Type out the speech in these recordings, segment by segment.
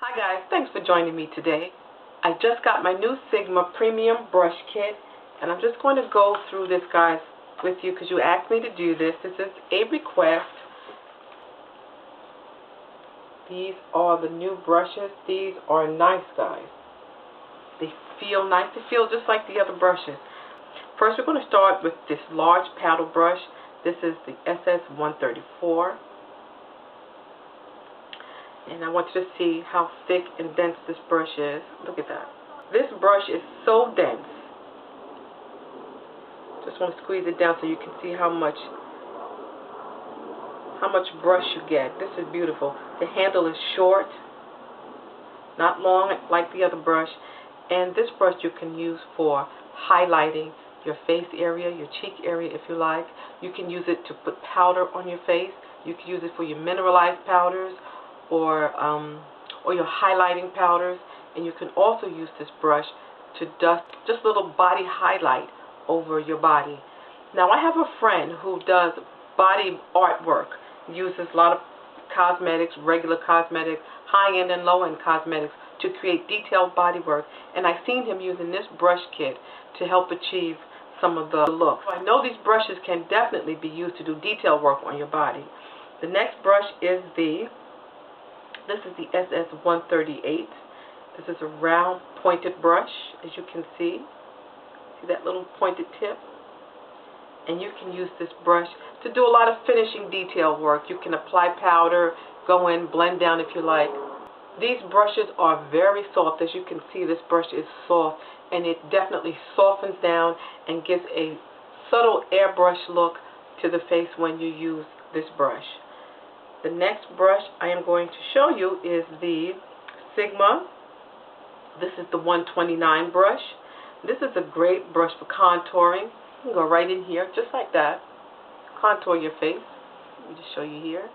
Hi guys, thanks for joining me today. I just got my new Sigma Premium Brush Kit, and I'm just going to go through this, guys, with you because you asked me to do this. This is a request. These are the new brushes. These are nice, guys. They feel nice. They feel just like the other brushes. First, we're going to start with this large paddle brush. This is the SS134. And I want you to see how thick and dense this brush is. Look at that. This brush is so dense. Just want to squeeze it down so you can see how much brush you get. This is beautiful. The handle is short, not long like the other brush. And this brush you can use for highlighting your face area, your cheek area if you like. You can use it to put powder on your face. You can use it for your mineralized powders, or your highlighting powders, and you can also use this brush to dust just a little body highlight over your body. Now I have a friend who does body artwork, uses a lot of cosmetics, regular cosmetics, high-end and low-end cosmetics to create detailed body work, and I've seen him using this brush kit to help achieve some of the look. So I know these brushes can definitely be used to do detail work on your body. The next brush is this is the SS138. This is a round pointed brush, as you can see. See that little pointed tip? And you can use this brush to do a lot of finishing detail work. You can apply powder, go in, blend down if you like. These brushes are very soft. As you can see, this brush is soft, and it definitely softens down and gives a subtle airbrush look to the face when you use this brush. The next brush I am going to show you is the Sigma. This is the 129 brush. This is a great brush for contouring. You can go right in here, just like that. Contour your face. Let me just show you here.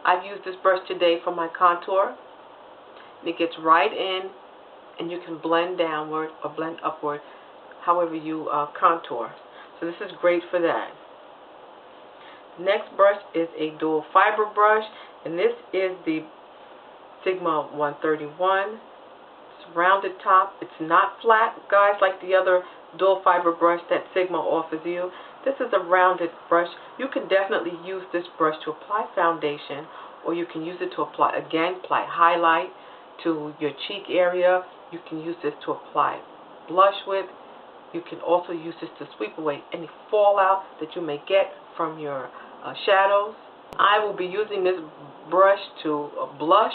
I've used this brush today for my contour. And it gets right in, and you can blend downward or blend upward, however you contour. So this is great for that. Next brush is a dual fiber brush, and this is the Sigma 131. It's rounded top. It's not flat, guys, like the other dual fiber brush that Sigma offers you. This is a rounded brush. You can definitely use this brush to apply foundation, or you can use it to apply highlight to your cheek area. You can use this to apply blush with. You can also use this to sweep away any fallout that you may get from your shadows. I will be using this brush to blush,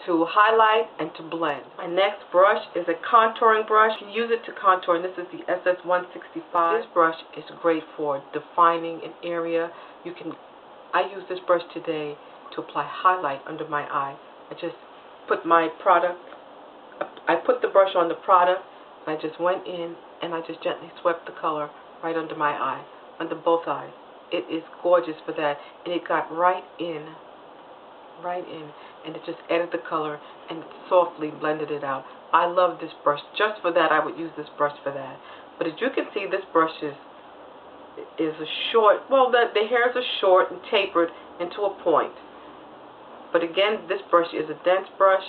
to highlight, and to blend. My next brush is a contouring brush. You can use it to contour, and this is the SS165. This brush is great for defining an area. I use this brush today to apply highlight under my eye. I just put I put the brush on the product, and I just went in and I just gently swept the color right under my eye, under both eyes. It is gorgeous for that, and it got right in, and it just added the color and softly blended it out. I love this brush. Just for that, I would use this brush for that. But as you can see, this brush is a short, well, the hairs are short and tapered into a point. But again, this brush is a dense brush,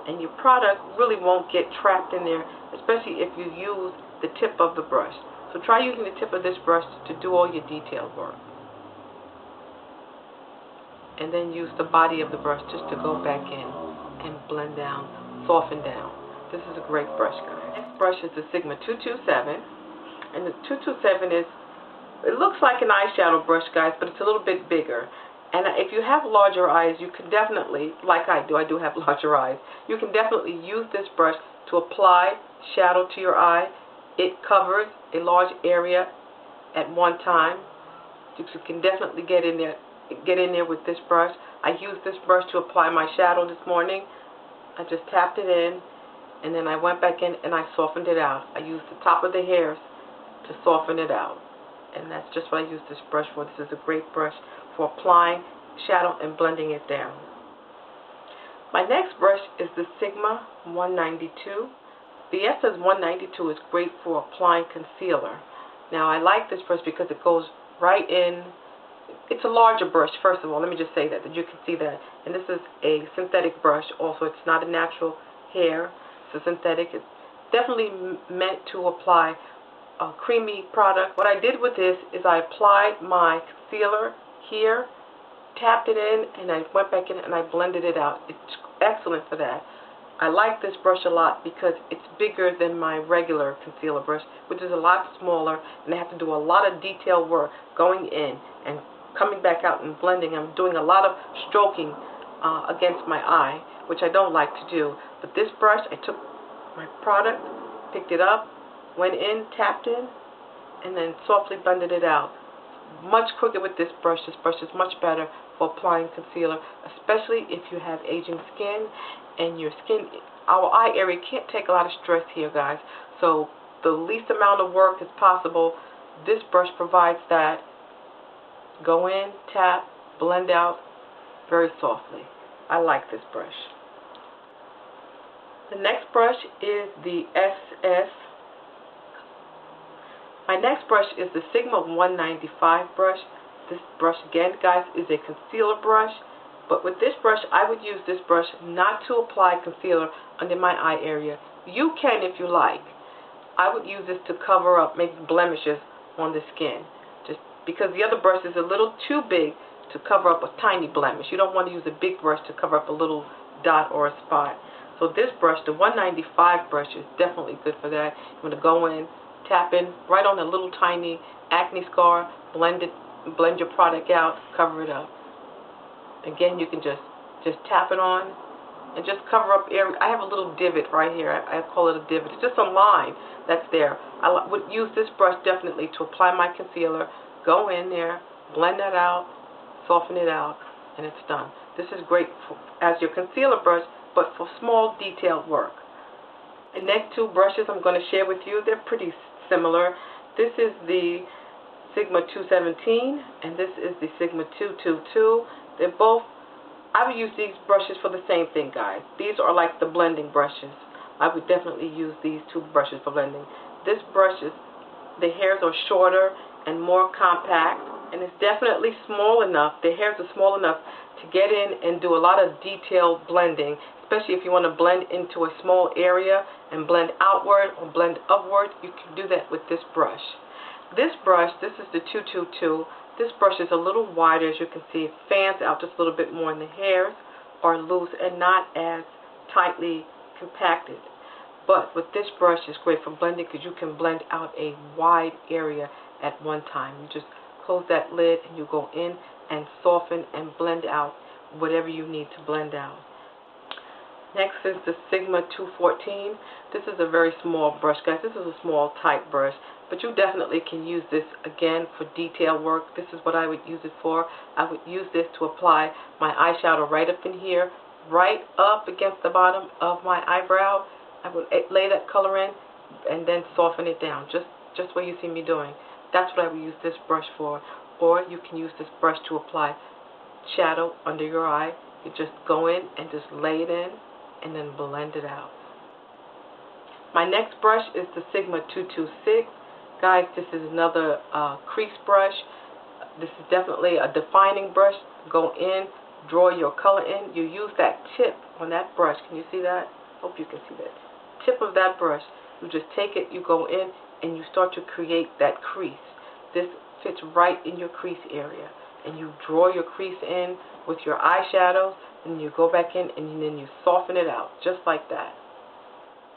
and your product really won't get trapped in there, especially if you use the tip of the brush. So try using the tip of this brush to do all your detail work. And then use the body of the brush just to go back in and blend down, soften down. This is a great brush, guys. Next brush is the Sigma 227. And the 227 it looks like an eyeshadow brush, guys, but it's a little bit bigger. And if you have larger eyes, you can definitely, like I do have larger eyes, you can definitely use this brush to apply shadow to your eye. It covers a large area at one time. You can definitely get in there with this brush. I used this brush to apply my shadow this morning. I just tapped it in, and then I went back in and I softened it out. I used the top of the hairs to soften it out. And that's just what I use this brush for. This is a great brush for applying shadow and blending it down. My next brush is the Sigma 192. The SS192 is great for applying concealer. Now I like this brush because it goes right in, it's a larger brush, first of all. Let me just say that you can see that. And this is a synthetic brush. Also, it's not a natural hair. It's a synthetic. It's definitely meant to apply a creamy product. What I did with this is I applied my concealer here, tapped it in, and I went back in and I blended it out. It's excellent for that. I like this brush a lot because it's bigger than my regular concealer brush, which is a lot smaller, and I have to do a lot of detail work going in and coming back out and blending. I'm doing a lot of stroking against my eye, which I don't like to do. But this brush, I took my product, picked it up, went in, tapped in, and then softly blended it out. Much quicker with this brush. This brush is much better for applying concealer, especially if you have aging skin and your skin, our eye area can't take a lot of stress here, guys. So the least amount of work as possible, this brush provides that. Go in, tap, blend out very softly. I like this brush. The next brush is the SS. My next brush is the Sigma 195 brush. This brush, again, guys, is a concealer brush. But with this brush, I would use this brush not to apply concealer under my eye area. You can if you like. I would use this to cover up maybe blemishes on the skin. Just because the other brush is a little too big to cover up a tiny blemish. You don't want to use a big brush to cover up a little dot or a spot. So this brush, the 195 brush, is definitely good for that. You want to go in, tap in right on a little tiny acne scar, blend your product out, cover it up. Again, you can just tap it on and just cover up area. I have a little divot right here. I call it a divot. It's just a line that's there. I would use this brush definitely to apply my concealer. Go in there, blend that out, soften it out, and it's done. This is great as your concealer brush, but for small detailed work. The next two brushes I'm going to share with you, they're pretty similar. This is the Sigma 217 and this is the Sigma 222. They're both, I would use these brushes for the same thing, guys. These are like the blending brushes. I would definitely use these two brushes for blending. This brush is, the hairs are shorter and more compact, and it's definitely small enough, the hairs are small enough to get in and do a lot of detailed blending, especially if you want to blend into a small area and blend outward or blend upward. You can do that with this brush. This brush, this is the 222. This brush is a little wider, as you can see. It fans out just a little bit more, and the hairs are loose and not as tightly compacted. But with this brush, it's great for blending because you can blend out a wide area at one time. You just close that lid and you go in and soften and blend out whatever you need to blend out. Next is the Sigma 214. This is a very small brush, guys. This is a small, tight brush, but you definitely can use this again for detail work. This is what I would use it for. I would use this to apply my eyeshadow right up in here, right up against the bottom of my eyebrow. I would lay that color in and then soften it down, just what you see me doing. That's what I would use this brush for. Or you can use this brush to apply shadow under your eye. You just go in and just lay it in and then blend it out. My next brush is the Sigma 226. Guys, this is another crease brush. This is definitely a defining brush. Go in, draw your color in. You use that tip on that brush. Can you see that? Hope you can see that. Tip of that brush. You just take it, you go in, and you start to create that crease. This fits right in your crease area. And you draw your crease in with your eyeshadow, and you go back in, and then you soften it out, just like that.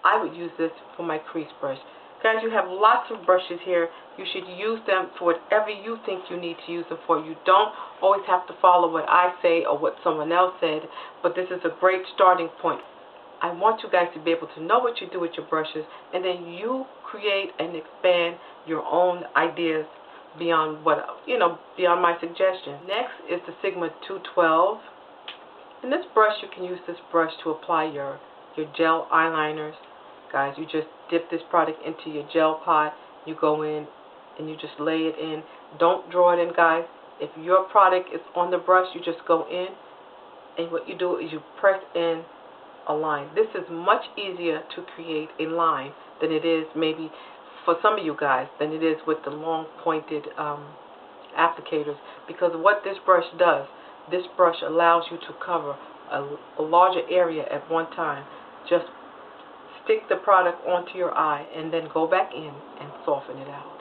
I would use this for my crease brush. Guys, you have lots of brushes here. You should use them for whatever you think you need to use them for. You don't always have to follow what I say or what someone else said, but this is a great starting point. I want you guys to be able to know what you do with your brushes, and then you create and expand your own ideas beyond what, beyond my suggestion. Next is the Sigma 212. In this brush, you can use this brush to apply your gel eyeliners. Guys, you just dip this product into your gel pot. You go in and you just lay it in. Don't draw it in, guys. If your product is on the brush, you just go in, and what you do is you press in a line. This is much easier to create a line than it is maybe for some of you guys than it is with the long pointed applicators, because what this brush does, this brush allows you to cover a larger area at one time. Just stick the product onto your eye and then go back in and soften it out.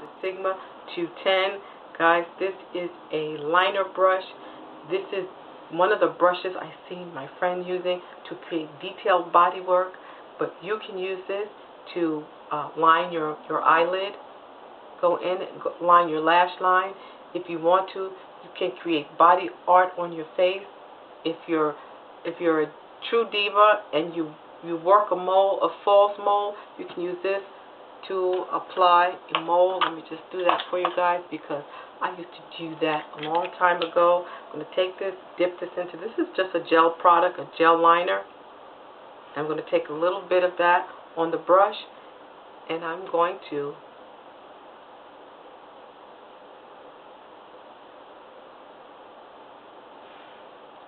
The Sigma 210, guys, this is a liner brush. This is one of the brushes I've seen my friend using to create detailed body work, but you can use this to line your eyelid, go in and line your lash line. If you want to, you can create body art on your face. If you're a true diva and you work a mole, a false mole, you can use this to apply a mole. Let me just do that for you guys, because I used to do that a long time ago. I'm going to take this, dip this into, this is just a gel product, a gel liner. I'm going to take a little bit of that on the brush, and I'm going to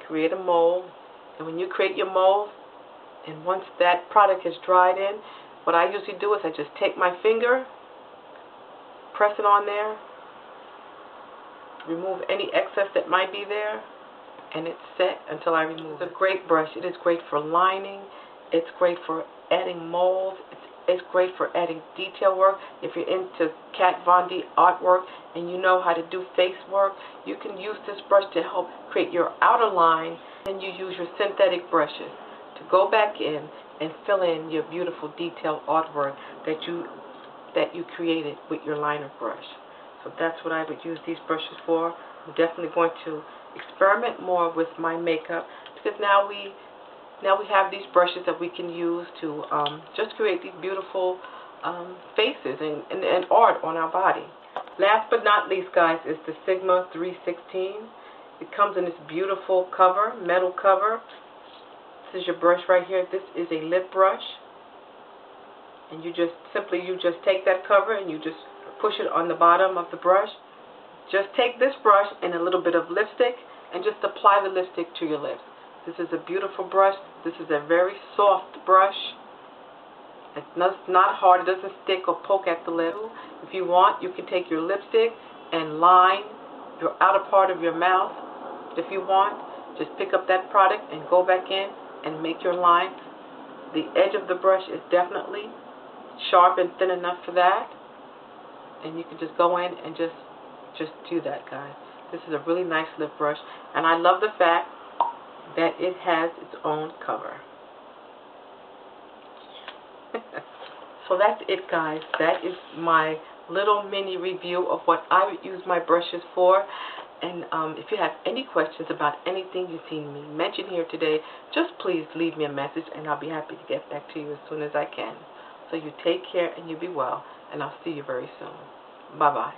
create a mold. And when you create your mold, and once that product is dried in, what I usually do is I just take my finger, press it on there, remove any excess that might be there, and it's set until I remove it. It's a great brush. It is great for lining. It's great for adding molds. It's great for adding detail work. If you're into Kat Von D artwork and you know how to do face work, you can use this brush to help create your outer line. And you use your synthetic brushes to go back in and fill in your beautiful detailed artwork that you created with your liner brush. So that's what I would use these brushes for. I'm definitely going to experiment more with my makeup, because now we have these brushes that we can use to just create these beautiful faces and art on our body. Last but not least, guys, is the Sigma 316. It comes in this beautiful cover, metal cover. This is your brush right here. This is a lip brush. And you just take that cover and you just push it on the bottom of the brush. Just take this brush and a little bit of lipstick and just apply the lipstick to your lips. This is a beautiful brush. This is a very soft brush. It's not hard. It doesn't stick or poke at the lip. If you want, you can take your lipstick and line your outer part of your mouth. If you want, just pick up that product and go back in and make your line. The edge of the brush is definitely sharp and thin enough for that. And you can just go in and just do that, guys. This is a really nice lip brush, and I love the fact that it has its own cover. So that's it, guys. That is my little mini review of what I would use my brushes for. And if you have any questions about anything you've seen me mention here today, just please leave me a message and I'll be happy to get back to you as soon as I can. So you take care and you be well, and I'll see you very soon. Bye-bye.